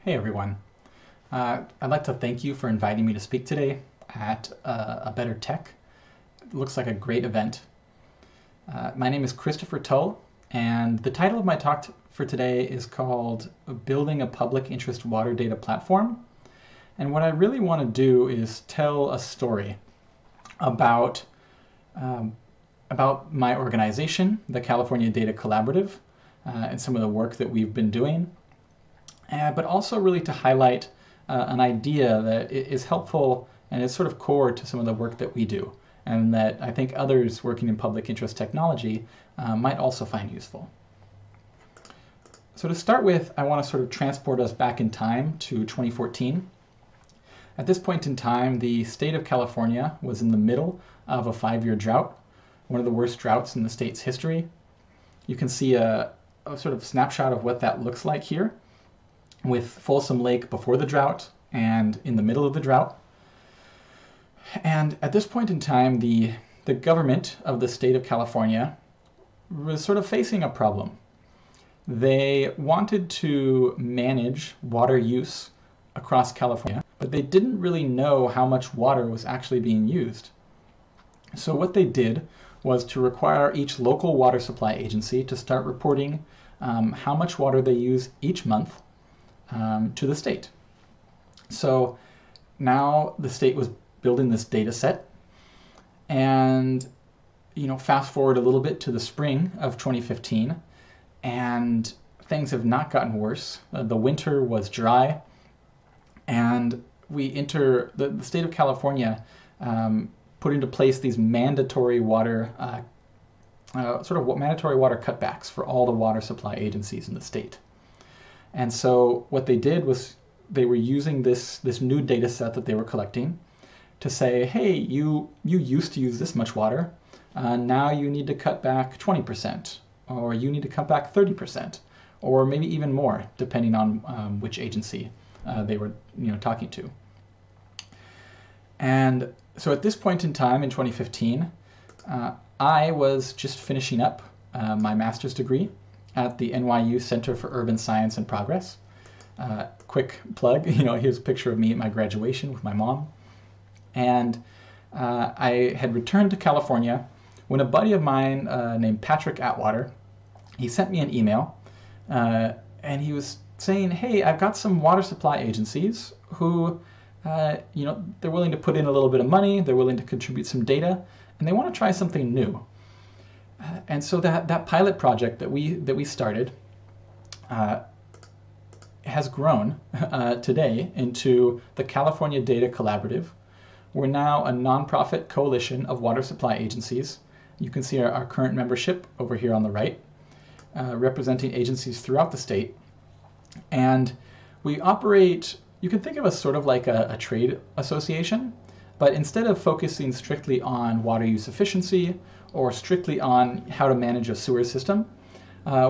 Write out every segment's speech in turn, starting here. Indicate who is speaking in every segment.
Speaker 1: Hey everyone. I'd like to thank you for inviting me to speak today at A Better Tech. It looks like a great event. My name is Christopher Tull, and the title of my talk for today is called Building a Public Interest Water Data Platform. And what I really want to do is tell a story about my organization, the California Data Collaborative, and some of the work that we've been doing. But also really to highlight an idea that is helpful and is sort of core to some of the work that we do, and that I think others working in public interest technology might also find useful. So to start with, I want to sort of transport us back in time to 2014. At this point in time, the state of California was in the middle of a 5-year drought, one of the worst droughts in the state's history. You can see a sort of snapshot of what that looks like here, with Folsom Lake before the drought and in the middle of the drought. And at this point in time, the government of the state of California was sort of facing a problem. They wanted to manage water use across California, but they didn't really know how much water was actually being used. So what they did was to require each local water supply agency to start reporting how much water they use each month to the state. So now the state was building this data set, and fast forward a little bit to the spring of 2015, and things have not gotten worse. The winter was dry, and the state of California put into place these mandatory water mandatory water cutbacks for all the water supply agencies in the state. And so what they did was they were using this new data set that they were collecting to say, hey, you used to use this much water, now you need to cut back 20%, or you need to cut back 30%, or maybe even more, depending on which agency they were talking to. And so at this point in time in 2015, I was just finishing up my master's degree at the NYU Center for Urban Science and Progress. Quick plug, here's a picture of me at my graduation with my mom. And I had returned to California when a buddy of mine named Patrick Atwater, he sent me an email, and he was saying, hey, I've got some water supply agencies who, they're willing to put in a little bit of money, they're willing to contribute some data, and they want to try something new. And so that pilot project that we started has grown today into the California Data Collaborative. We're now a nonprofit coalition of water supply agencies. You can see our current membership over here on the right, representing agencies throughout the state. And we operate, you can think of us sort of like a trade association, but instead of focusing strictly on water use efficiency or strictly on how to manage a sewer system,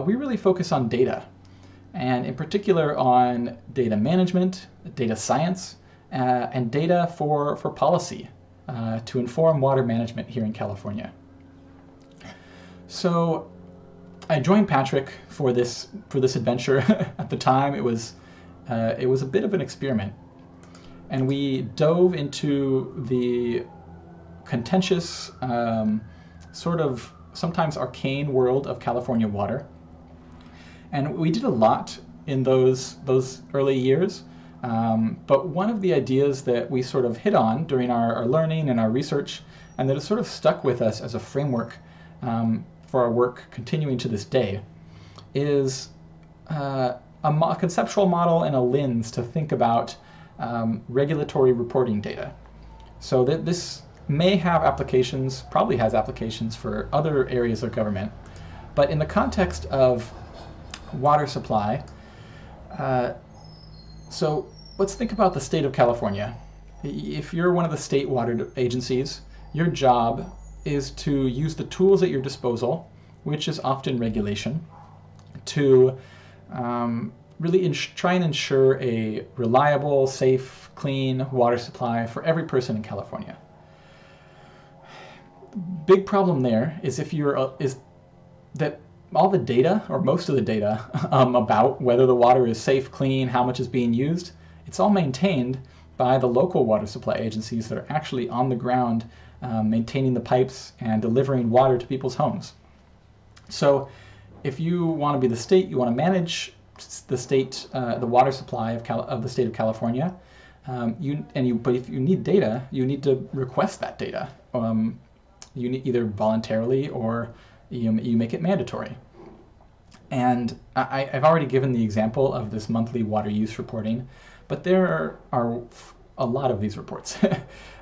Speaker 1: we really focus on data, and in particular on data management, data science, and data for policy to inform water management here in California. So I joined Patrick for this adventure. At the time, it was a bit of an experiment, and we dove into the contentious, sort of sometimes arcane world of California water. And we did a lot in those early years, but one of the ideas that we sort of hit on during our learning and our research, and that has sort of stuck with us as a framework for our work continuing to this day, is a conceptual model and a lens to think about regulatory reporting data. So that this may have applications, probably has applications for other areas of government, but in the context of water supply, so let's think about the state of California. If you're one of the state water agencies, your job is to use the tools at your disposal, which is often regulation, to really try and ensure a reliable, safe, clean water supply for every person in California. Big problem there is that all the data, or most of the data, about whether the water is safe, clean, how much is being used, it's all maintained by the local water supply agencies that are actually on the ground maintaining the pipes and delivering water to people's homes. So if you want to be the state, you want to manage the state, the water supply of the state of California, but if you need data, you need to request that data. You need either voluntarily or you make it mandatory. And I've already given the example of this monthly water use reporting, but there are a lot of these reports.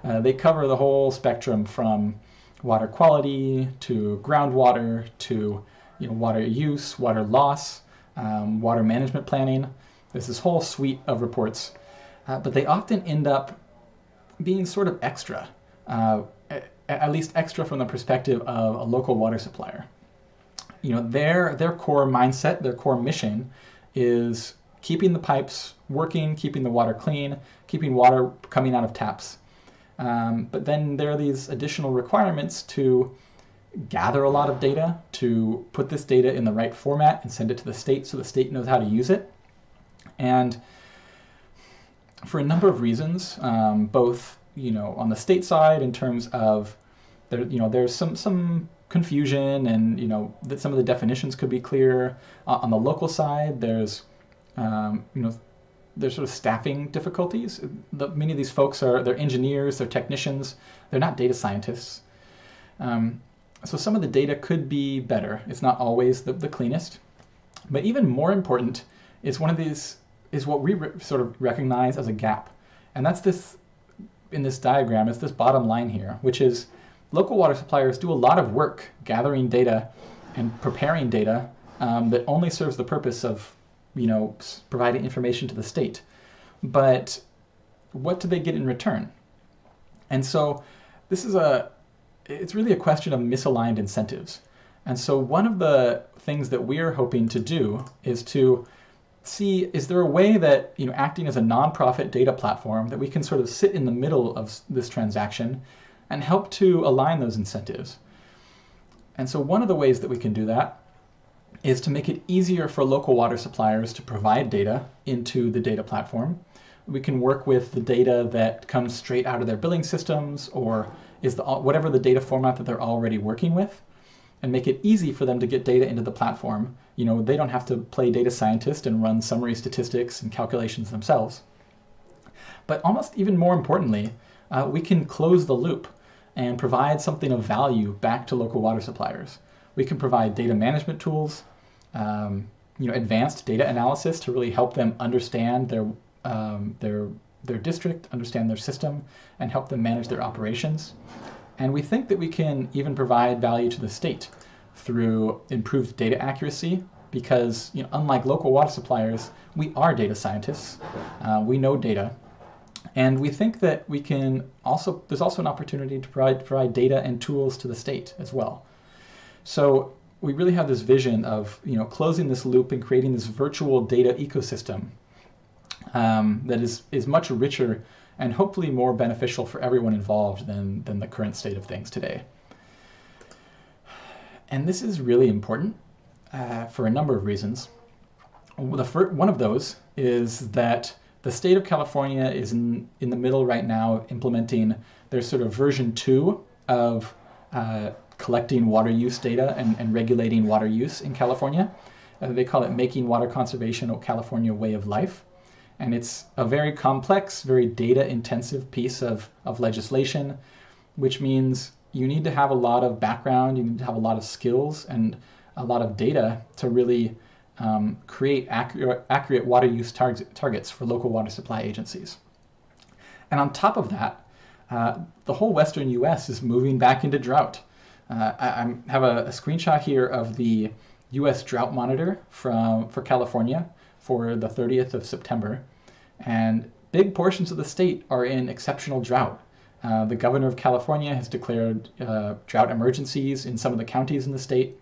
Speaker 1: They cover the whole spectrum from water quality to groundwater to water use, water loss, water management planning. There's this whole suite of reports, but they often end up being sort of extra, at least extra from the perspective of a local water supplier. Their core mindset, their core mission is keeping the pipes working, keeping the water clean, keeping water coming out of taps. But then there are these additional requirements to gather a lot of data, to put this data in the right format and send it to the state so the state knows how to use it. And for a number of reasons, both on the state side in terms of there's some confusion and that some of the definitions could be clearer. On the local side, there's sort of staffing difficulties. Many of these folks they're engineers, they're technicians, they're not data scientists. So some of the data could be better. It's not always the cleanest. But even more important is what we sort of recognize as a gap. And that's this, in this diagram, it's this bottom line here, which is local water suppliers do a lot of work gathering data and preparing data that only serves the purpose of providing information to the state. But what do they get in return? And so it's really a question of misaligned incentives. And so one of the things that we're hoping to do is to see, is there a way that, acting as a nonprofit data platform, that we can sort of sit in the middle of this transaction and help to align those incentives? And so one of the ways that we can do that is to make it easier for local water suppliers to provide data into the data platform. We can work with the data that comes straight out of their billing systems or is whatever the data format that they're already working with, and make it easy for them to get data into the platform. They don't have to play data scientist and run summary statistics and calculations themselves. But almost even more importantly, we can close the loop and provide something of value back to local water suppliers. We can provide data management tools, advanced data analysis to really help them understand their district, understand their system, and help them manage their operations. And we think that we can even provide value to the state through improved data accuracy, because unlike local water suppliers, we are data scientists. We know data. And we think that there's also an opportunity to provide data and tools to the state as well. So we really have this vision of closing this loop and creating this virtual data ecosystem that is much richer and hopefully more beneficial for everyone involved than the current state of things today. And this is really important for a number of reasons. One of those is that the state of California is in the middle right now of implementing their sort of version 2 of collecting water use data and regulating water use in California. They call it Making Water Conservation a California Way of Life. And it's a very complex, very data-intensive piece of legislation, which means you need to have a lot of background, you need to have a lot of skills and a lot of data to really create accurate water use targets for local water supply agencies. And on top of that, the whole Western U.S. is moving back into drought. I have a screenshot here of the U.S. drought monitor for California for the 30th of September. And big portions of the state are in exceptional drought. The governor of California has declared drought emergencies in some of the counties in the state.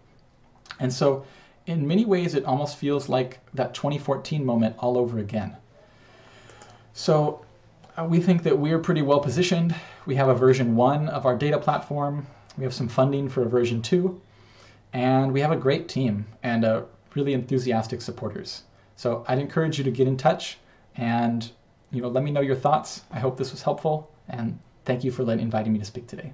Speaker 1: And so in many ways, it almost feels like that 2014 moment all over again. So we think that we're pretty well positioned. We have a version 1 of our data platform. We have some funding for a version 2. And we have a great team and really enthusiastic supporters. So I'd encourage you to get in touch and let me know your thoughts. I hope this was helpful, and thank you for inviting me to speak today.